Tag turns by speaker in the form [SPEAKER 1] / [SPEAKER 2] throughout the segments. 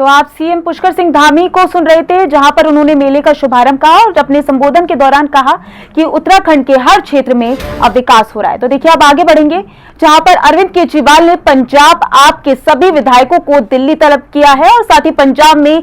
[SPEAKER 1] तो आप सीएम पुष्कर सिंह धामी को सुन रहे थे, जहां पर उन्होंने मेले का शुभारंभ कहा और अपने संबोधन के दौरान कहा कि उत्तराखंड के हर क्षेत्र में अब विकास हो रहा है। तो देखिए अब आगे बढ़ेंगे, जहां पर अरविंद केजरीवाल ने पंजाब आप के सभी विधायकों को दिल्ली तलब किया है और साथ ही पंजाब में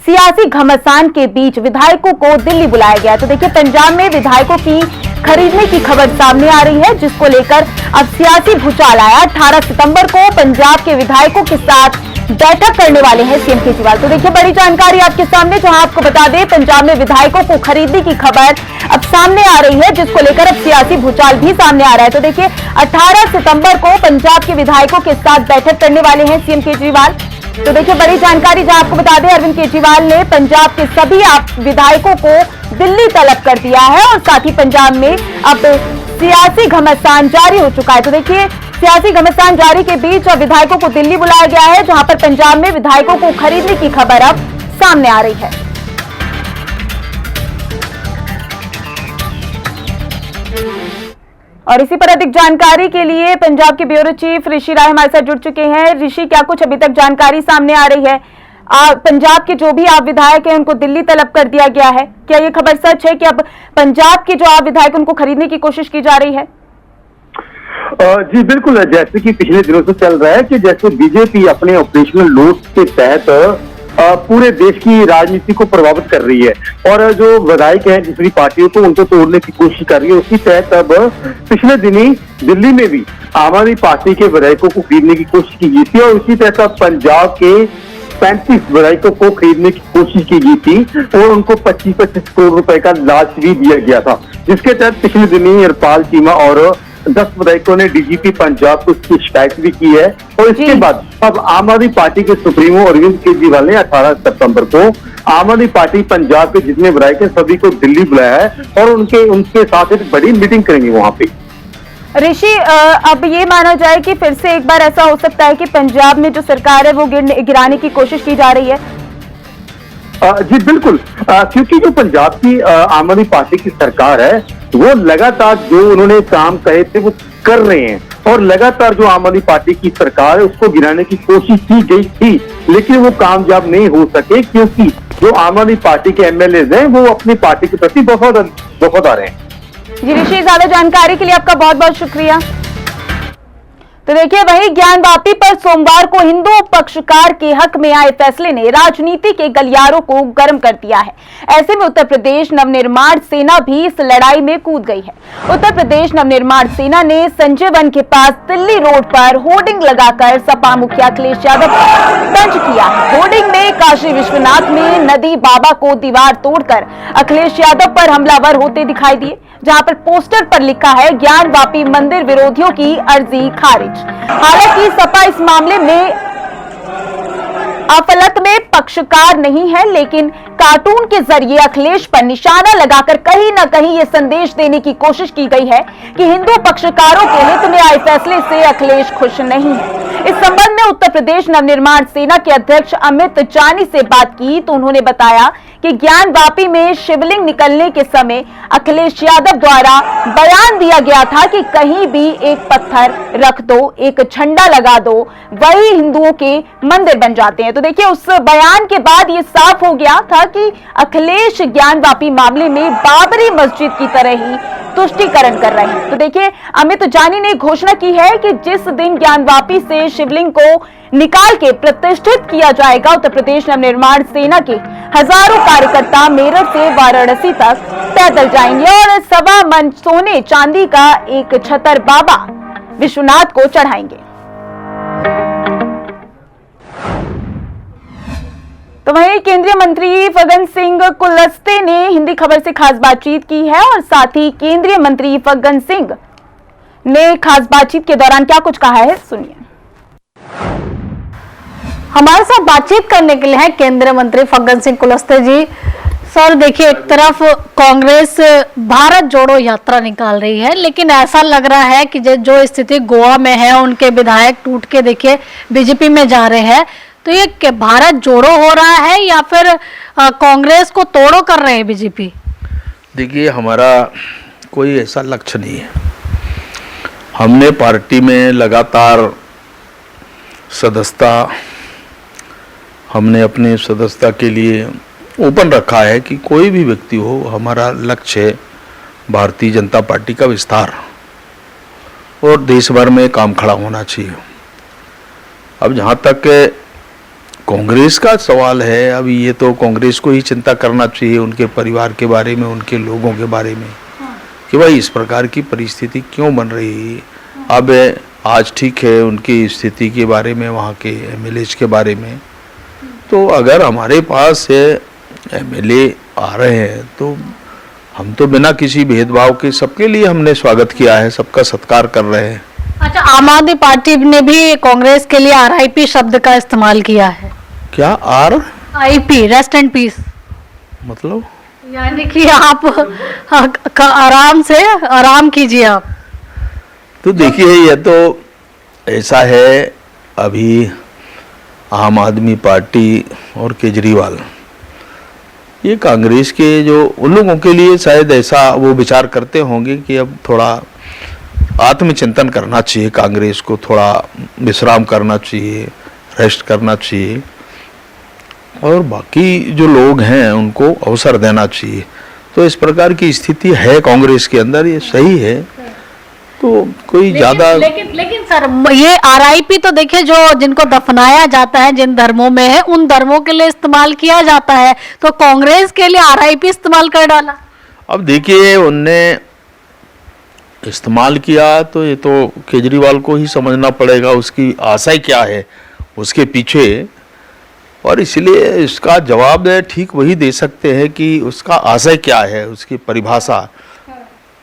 [SPEAKER 1] सियासी घमासान के बीच विधायकों को दिल्ली बुलाया गया। तो देखिए पंजाब में विधायकों की खरीदने की खबर सामने आ रही है, जिसको लेकर अब सियासी भूचाल आया। 18 सितंबर को पंजाब के विधायकों के साथ बैठक करने वाले हैं सीएम केजरीवाल। तो देखिए बड़ी जानकारी आपके सामने, जहां आपको बता दें पंजाब में विधायकों को खरीदने की खबर अब सामने आ रही है, जिसको लेकर अब सियासी भूचाल भी सामने आ रहा है। तो देखिए 18 सितंबर को पंजाब के विधायकों के साथ बैठक करने वाले हैं सीएम केजरीवाल। तो देखिए बड़ी जानकारी, जहां आपको बता दें अरविंद केजरीवाल ने पंजाब के सभी विधायकों को दिल्ली तलब कर दिया है और साथ ही पंजाब में अब सियासी घमासान जारी हो चुका है। तो देखिए सियासी घमासान जारी के बीच अब विधायकों को दिल्ली बुलाया गया है, जहां पर पंजाब में विधायकों को खरीदने की खबर अब सामने आ रही है। और इसी पर अधिक जानकारी के लिए पंजाब के ब्यूरो चीफ ऋषि राय हमारे साथ जुड़ चुके हैं। ऋषि, क्या कुछ अभी तक जानकारी सामने आ रही है? पंजाब के जो भी आप विधायक हैं उनको दिल्ली तलब कर दिया गया है, क्या ये खबर सच है कि अब पंजाब के जो आप विधायक उनको खरीदने की कोशिश की जा रही है?
[SPEAKER 2] जी बिल्कुल, जैसे कि पिछले दिनों से चल रहा है कि जैसे बीजेपी अपने ऑपरेशनल लोड के तहत पूरे देश की राजनीति को प्रभावित कर रही है और जो विधायक हैं दूसरी पार्टियों को उनको तोड़ने की कोशिश कर रही है, उसी तहत अब पिछले दिनी दिल्ली में भी आम आदमी पार्टी के विधायकों को खरीदने की कोशिश की गई थी और उसी तहत अब पंजाब के 35 विधायकों को खरीदने की कोशिश की गई थी और उनको 25-25 करोड़ रुपए का लालच भी दिया गया था, जिसके तहत पिछले दिनी हरपाल चीमा और 10 विधायकों ने डीजीपी पंजाब को उसकी शिकायत भी की है। और इसके बाद अब आम आदमी पार्टी के सुप्रीमो अरविंद केजरीवाल ने 18 सितंबर को आम आदमी पार्टी पंजाब के जितने विधायक हैं सभी को दिल्ली बुलाया है और उनके साथ एक बड़ी मीटिंग करेंगे वहां पे।
[SPEAKER 1] ऋषि, अब ये माना जाए कि फिर से एक बार ऐसा हो सकता है कि पंजाब में जो सरकार है वो गिराने की कोशिश की जा रही है?
[SPEAKER 2] जी बिल्कुल, क्योंकि जो पंजाब की आम आदमी पार्टी की सरकार है वो लगातार जो उन्होंने काम कहे थे वो कर रहे हैं और लगातार जो आम आदमी पार्टी की सरकार है उसको गिराने की कोशिश की गई थी, लेकिन वो कामयाब नहीं हो सके क्योंकि जो आम आदमी पार्टी के एमएलए हैं वो अपनी पार्टी के प्रति वफादार हैं।
[SPEAKER 1] जी ऋषि, ज्यादा जानकारी के लिए आपका बहुत बहुत शुक्रिया। तो देखिए वहीं ज्ञानवापी पर सोमवार को हिंदू पक्षकार के हक में आए फैसले ने राजनीति के गलियारों को गर्म कर दिया है। ऐसे में उत्तर प्रदेश नवनिर्माण सेना भी इस लड़ाई में कूद गई है। उत्तर प्रदेश नवनिर्माण सेना ने संजय वन के पास दिल्ली रोड पर होर्डिंग लगाकर सपा मुखिया अखिलेश यादव को तंज किया है। होर्डिंग में काशी विश्वनाथ में नदी बाबा को दीवार तोड़कर अखिलेश यादव पर हमलावर होते दिखाई दिए, जहां पर पोस्टर पर लिखा है ज्ञानवापी मंदिर विरोधियों की अर्जी खारिज। हालांकि सपा इस मामले में अफलत में पक्षकार नहीं है, लेकिन कार्टून के जरिए अखिलेश पर निशाना लगाकर कहीं न कहीं ये संदेश देने की कोशिश की गई है कि हिंदू पक्षकारों के हित में आए फैसले से अखिलेश खुश नहीं है। इस संबंध में उत्तर प्रदेश नवनिर्माण सेना के अध्यक्ष अमित जानी से बात की तो उन्होंने बताया कि ज्ञानवापी में शिवलिंग निकलने के समय अखिलेश यादव द्वारा बयान दिया गया था कि कहीं भी एक पत्थर रख दो, एक झंडा लगा दो, वही हिंदुओं के मंदिर बन जाते हैं। तो देखिए उस बयान के बाद ये साफ हो गया था कि अखिलेश ज्ञानवापी मामले में बाबरी मस्जिद की तरह ही तुष्टीकरण कर रहे हैं। तो देखिए अमित जानी ने घोषणा की है कि जिस दिन ज्ञानवापी से शिवलिंग को निकाल के प्रतिष्ठित किया जाएगा, उत्तर प्रदेश नवनिर्माण सेना के हजारों कार्यकर्ता मेरठ से वाराणसी तक पैदल जाएंगे और 1.25 मन सोने चांदी का एक छतर बाबा विश्वनाथ को चढ़ाएंगे। तो वहीं केंद्रीय मंत्री फग्गन सिंह कुलस्ते ने हिंदी खबर से खास बातचीत की है और साथ ही केंद्रीय मंत्री फग्गन सिंह ने खास बातचीत के दौरान क्या कुछ कहा है, सुनिए।
[SPEAKER 3] हमारे साथ बातचीत करने के लिए हैं केंद्रीय मंत्री फग्गन सिंह कुलस्ते जी। सर देखिए, एक तरफ कांग्रेस भारत जोड़ो यात्रा निकाल रही है, लेकिन ऐसा लग रहा है कि जो स्थिति गोवा में है उनके विधायक टूट के देखिए बीजेपी में जा रहे हैं, तो ये भारत जोड़ो हो रहा है या फिर कांग्रेस को तोड़ो कर रहे हैं बीजेपी?
[SPEAKER 4] देखिए, हमारा कोई ऐसा लक्ष्य नहीं है। हमने पार्टी में लगातार सदस्यता हमने अपने सदस्यता के लिए ओपन रखा है कि कोई भी व्यक्ति हो, हमारा लक्ष्य है भारतीय जनता पार्टी का विस्तार और देश भर में काम खड़ा होना चाहिए। अब जहाँ तक कांग्रेस का सवाल है, अभी ये तो कांग्रेस को ही चिंता करना चाहिए उनके परिवार के बारे में, उनके लोगों के बारे में, कि भाई इस प्रकार की परिस्थिति क्यों बन रही है। अब आज ठीक है उनकी स्थिति के बारे में, वहाँ के एमएलएज के बारे में, तो अगर हमारे पास एमएलए आ रहे हैं तो हम तो बिना किसी भेदभाव के सबके लिए हमने स्वागत किया है, सबका सत्कार कर रहे हैं।
[SPEAKER 3] अच्छा, आम आदमी पार्टी ने भी कांग्रेस के लिए RIP शब्द का इस्तेमाल किया है।
[SPEAKER 4] क्या
[SPEAKER 3] RIP, रेस्ट एंड पीस,
[SPEAKER 4] मतलब?
[SPEAKER 3] यानी कि आप आराम से आराम कीजिए आप।
[SPEAKER 4] तो देखिए, ये तो ऐसा है, अभी आम आदमी पार्टी और केजरीवाल, ये कांग्रेस के जो उन लोगों के लिए शायद ऐसा वो विचार करते होंगे कि अब थोड़ा आत्मचिंतन करना चाहिए, कांग्रेस को थोड़ा विश्राम करना चाहिए, रेस्ट करना चाहिए, और बाकी जो लोग हैं उनको अवसर देना चाहिए। तो इस प्रकार की स्थिति है कांग्रेस के अंदर, ये सही है। तो कोई ज्यादा
[SPEAKER 3] लेकिन सर, ये RIP तो देखिए, जो जिनको दफनाया जाता है जिन धर्मों में है उन धर्मों के लिए इस्तेमाल किया जाता है, तो कांग्रेस के लिए RIP इस्तेमाल कर डाला।
[SPEAKER 4] अब देखिए, उनने इस्तेमाल किया तो ये तो केजरीवाल को ही समझना पड़ेगा उसकी आशय क्या है उसके पीछे, और इसलिए इसका जवाब ठीक वही दे सकते हैं कि उसका आशय क्या है, उसकी परिभाषा।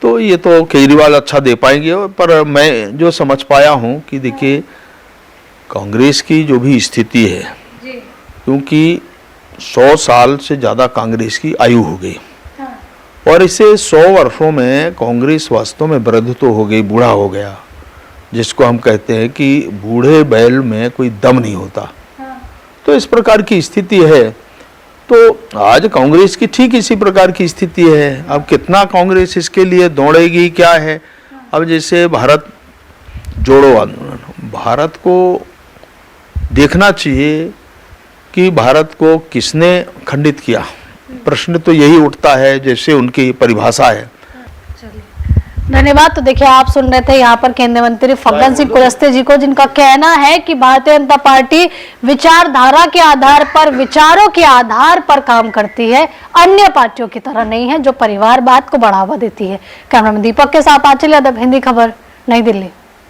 [SPEAKER 4] तो ये तो केजरीवाल अच्छा दे पाएंगे, पर मैं जो समझ पाया हूँ कि देखिए कांग्रेस की जो भी स्थिति है, क्योंकि 100 साल से ज़्यादा कांग्रेस की आयु हो गई, और इसे 100 वर्षों में कांग्रेस वास्तव में वृद्ध तो हो गई, बूढ़ा हो गया, जिसको हम कहते हैं कि बूढ़े बैल में कोई दम नहीं होता। तो इस प्रकार की स्थिति है। तो आज कांग्रेस की ठीक इसी प्रकार की स्थिति है। अब कितना कांग्रेस इसके लिए दौड़ेगी, क्या है। अब जैसे भारत जोड़ो आंदोलन, भारत को देखना चाहिए कि भारत को किसने खंडित किया। प्रश्न तो यही उठता है, जैसे उनकी परिभाषा है।
[SPEAKER 3] धन्यवाद। तो देखिए, आप सुन रहे थे यहाँ पर केंद्रीय मंत्री फग्गन सिंह कुलस्ते जी को, जिनका कहना है कि भारतीय जनता पार्टी विचारधारा के आधार पर, विचारों के आधार पर काम करती है, अन्य पार्टियों की तरह नहीं है जो परिवारवाद को बढ़ावा देती है। कैमरामैन दीपक के साथ आंचल यादव, हिंदी खबर, नई दिल्ली।